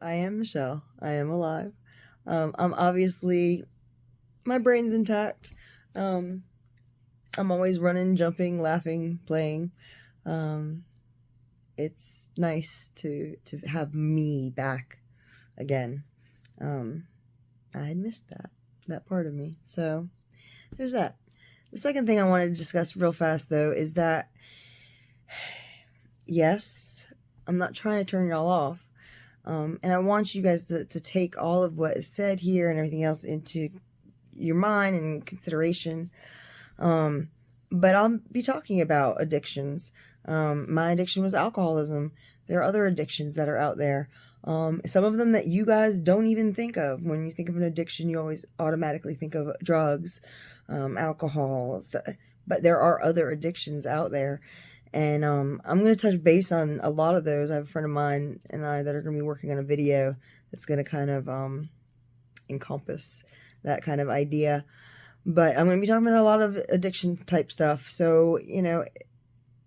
I am Michelle. I am alive. I'm obviously, my brain's intact. Um, I'm always running, jumping, laughing, playing. Um, it's nice to have me back again. Um, I had missed that part of me. So there's that. The second thing I wanted to discuss real fast though is that yes, I'm not trying to turn y'all off. And I want you guys to take all of what is said here and everything else into your mind and consideration. Um, but I'll be talking about addictions. My addiction was alcoholism. There are other addictions that are out there. Some of them that you guys don't even think of. When you think of an addiction, you always automatically think of drugs, alcohol. But there are other addictions out there. And I'm going to touch base on a lot of those. I have a friend of mine and I that are going to be working on a video that's going to kind of encompass that kind of idea. But I'm going to be talking about a lot of addiction type stuff. So,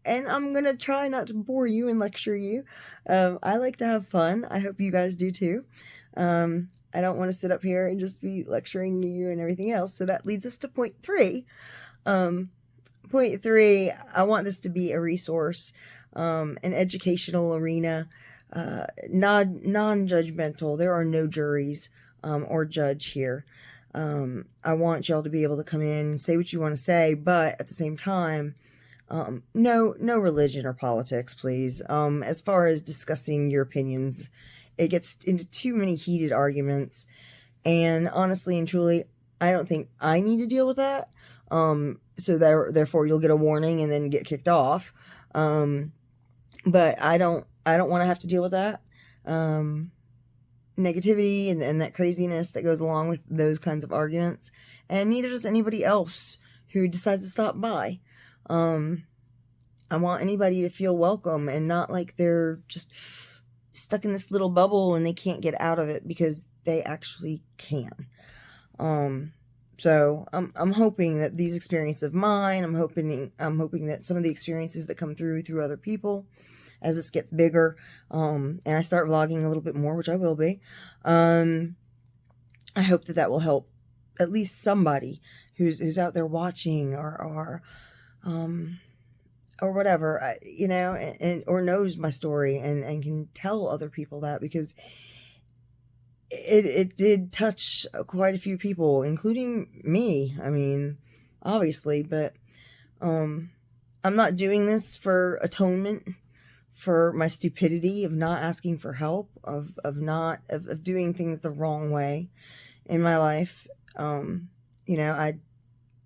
and I'm going to try not to bore you and lecture you. I like to have fun. I hope you guys do too. I don't want to sit up here and just be lecturing you and everything else. So that leads us to point three. Point three, I want this to be a resource, an educational arena, non-judgmental. There are no juries or judge here. I want y'all to be able to come in and say what you want to say, but at the same time, no religion or politics, please. As far as discussing your opinions, it gets into too many heated arguments, and honestly and truly, I don't think I need to deal with that. So therefore, you'll get a warning and then get kicked off. But I don't want to have to deal with that. Negativity and that craziness that goes along with those kinds of arguments, and neither does anybody else who decides to stop by. I want anybody to feel welcome and not like they're just stuck in this little bubble and they can't get out of it, because they actually can. So I'm hoping that these experiences of mine, I'm hoping that some of the experiences that come through other people, as this gets bigger, and I start vlogging a little bit more, which I will be, I hope that will help at least somebody who's out there watching or whatever, and or knows my story and can tell other people that, because it did touch quite a few people, including me. I mean, obviously, but I'm not doing this for atonement for my stupidity of not asking for help, of doing things the wrong way in my life. I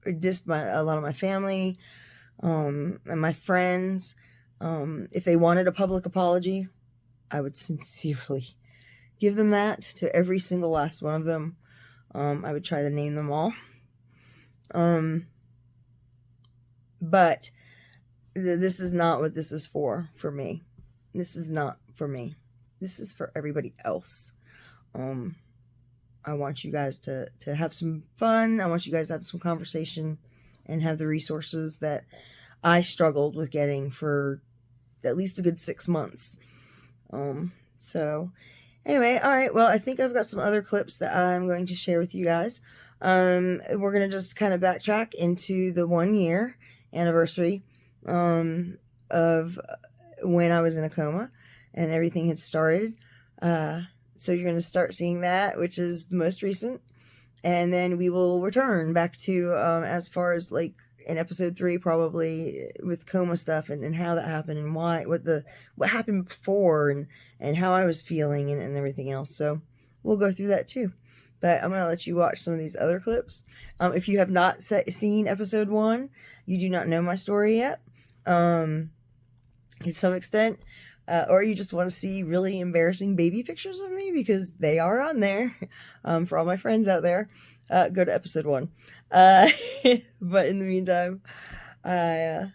dissed a lot of my family, and my friends. If they wanted a public apology, I would sincerely give them that, to every single last one of them. I would try to name them all. But this is not what this is for me. This is not for me. This is for everybody else. I want you guys to have some fun. I want you guys to have some conversation and have the resources that I struggled with getting for at least a good 6 months. So anyway, all right. Well, I think I've got some other clips that I'm going to share with you guys. We're going to just kind of backtrack into the 1 year anniversary of when I was in a coma and everything had started. So you're going to start seeing that, which is the most recent. And then we will return back to as far as like in episode 3, probably, with coma stuff and how that happened and what happened before and how I was feeling and everything else. So we'll go through that too. But I'm going to let you watch some of these other clips. If you have not seen episode 1, you do not know my story yet, to some extent. Or you just want to see really embarrassing baby pictures of me, because they are on there. For all my friends out there, go to episode 1. But in the meantime, I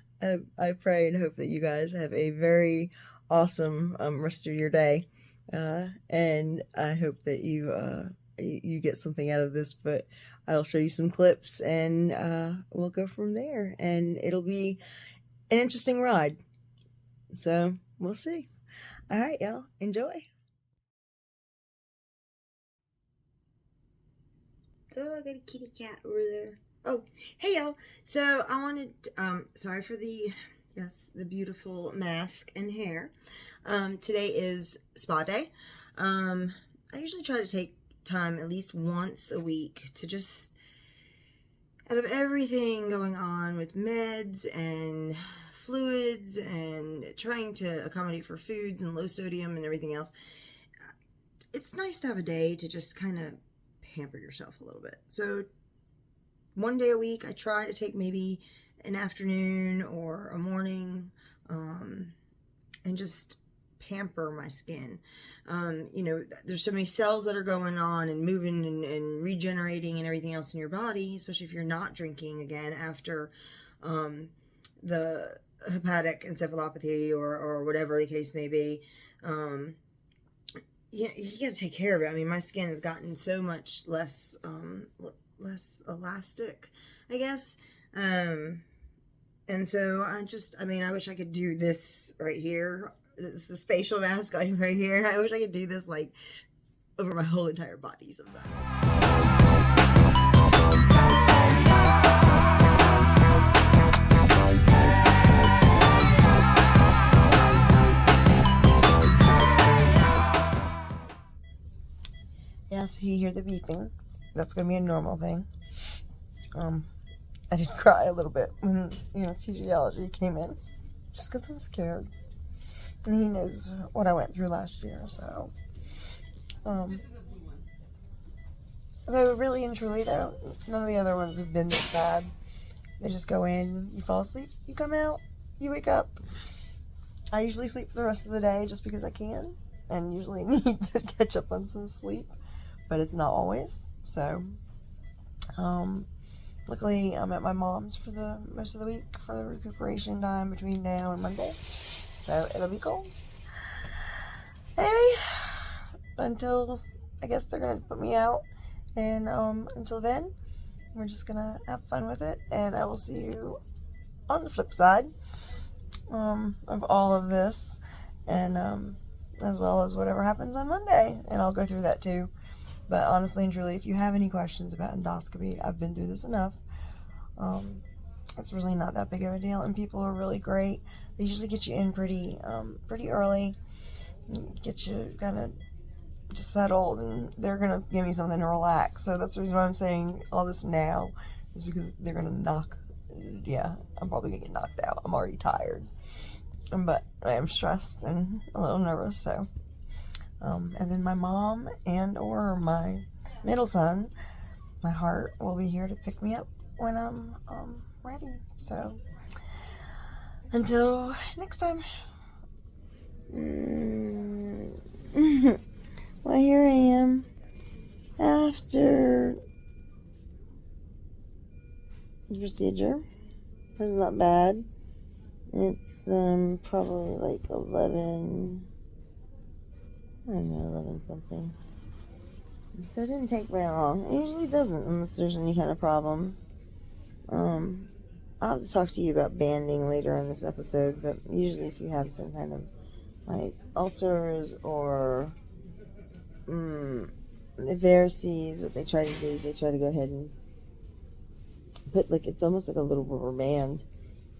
pray and hope that you guys have a very awesome rest of your day, and I hope that you get something out of this. But I'll show you some clips, and we'll go from there, and it'll be an interesting ride. So we'll see. All right, y'all. Enjoy. Oh, I got a kitty cat over there. Oh, hey y'all. So I wanted, sorry for the, yes, the beautiful mask and hair. Today is spa day. I usually try to take time at least once a week to just, out of everything going on with meds and fluids and trying to accommodate for foods and low sodium and everything else, it's nice to have a day to just kind of pamper yourself a little bit. So one day a week, I try to take maybe an afternoon or a morning, and just pamper my skin. You know, there's so many cells that are going on and moving and regenerating and everything else in your body, especially if you're not drinking again after the hepatic encephalopathy or whatever the case may be. You got to take care of it. I mean, my skin has gotten so much less elastic, I guess. And so I wish I could do this right here. This is facial mask right here. I wish I could do this like over my whole entire body sometimes. Yeah, so you hear the beeping. That's gonna be a normal thing. I did cry a little bit when, CGology came in, just because I'm scared. And he knows what I went through last year, so. So really and truly, though, none of the other ones have been this bad. They just go in, you fall asleep, you come out, you wake up. I usually sleep for the rest of the day just because I can, and usually need to catch up on some sleep, but it's not always. So, luckily, I'm at my mom's for the most of the week for the recuperation time between now and Monday. So, it'll be cool. Anyway, until, I guess they're going to put me out. And, until then, we're just going to have fun with it. And I will see you on the flip side, of all of this. And, as well as whatever happens on Monday. And I'll go through that too. But honestly and truly, if you have any questions about endoscopy, I've been through this enough. It's really not that big of a deal, and people are really great. They usually get you in pretty early, get you kind of just settled, and they're gonna give me something to relax. So that's the reason why I'm saying all this now, is because they're gonna I'm probably gonna get knocked out. I'm already tired, but I am stressed and a little nervous. So. And then my mom or my middle son, my heart, will be here to pick me up when I'm ready. So until next time. Well, here I am after the procedure. It was not bad. It's probably like 11 something. So it didn't take very long. It usually doesn't unless there's any kind of problems. I'll have to talk to you about banding later in this episode, but usually if you have some kind of like ulcers or varices, what they try to do, they try to go ahead and put it's almost like a little rubber band,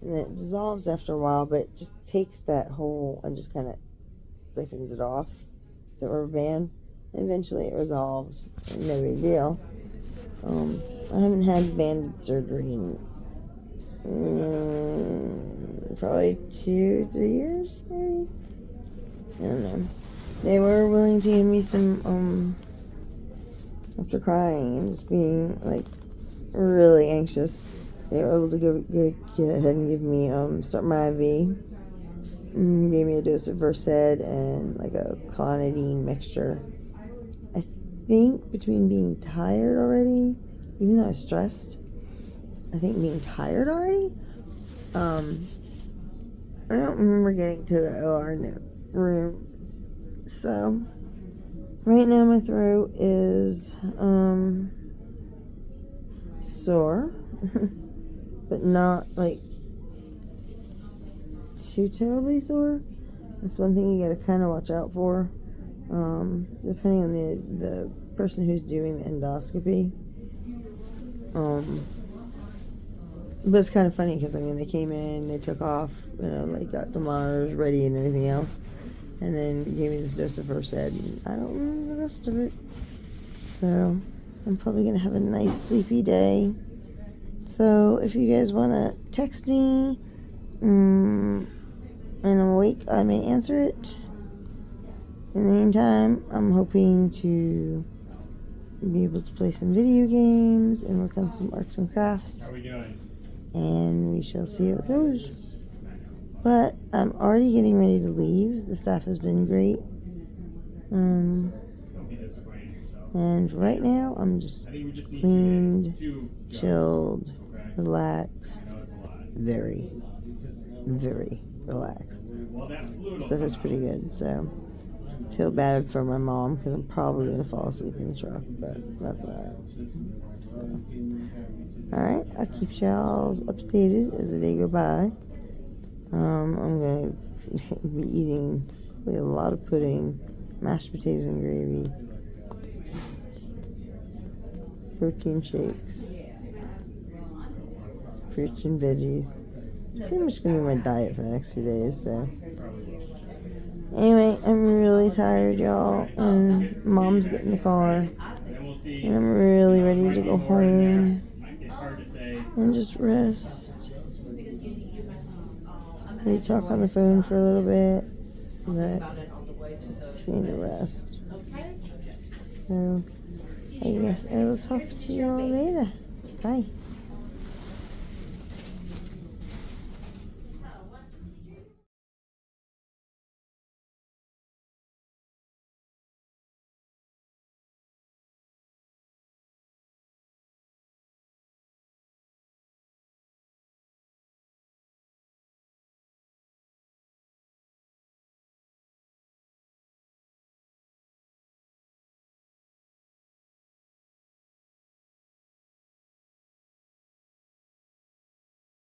and then it dissolves after a while, but it just takes that hole and just kind of siphons it off. The rubber band, and eventually it resolves. No big deal. I haven't had bandage surgery in probably 2-3 years, maybe. I don't know. They were willing to give me some after crying and just being like really anxious. They were able to go get ahead and give me start my IV. Gave me a dose of Versed and like a clonidine mixture. I think between being tired already, even though I was stressed, I think being tired already, I don't remember getting to the OR room. So right now my throat is sore, but not like too terribly sore. That's one thing you gotta kind of watch out for, depending on the person who's doing the endoscopy. But it's kind of funny because, I mean, they came in, they took off, you know, like got the monitors ready and everything else. And then gave me this dose of Versed, and I don't remember the rest of it. So I'm probably going to have a nice sleepy day. So if you guys want to text me and I'm awake, I may answer it. In the meantime, I'm hoping to be able to play some video games and work on some arts and crafts. How are we doing? And we shall see how it goes. But I'm already getting ready to leave. The staff has been great. And right now, I'm just cleaned, chilled, relaxed. Very, very relaxed. Stuff is pretty good, so I feel bad for my mom because I'm probably going to fall asleep in the truck, but that's alright. Alright, I'll keep y'all updated as the day go by. I'm going to be eating a lot of pudding, mashed potatoes and gravy, protein shakes, fruits and veggies. It's pretty much going to be my diet for the next few days, so. Anyway, I'm really tired, y'all, and Mom's getting the car, and I'm really ready to go home and just rest. We talk on the phone for a little bit, but I just need to rest. So, I guess I will talk to you all later. Bye.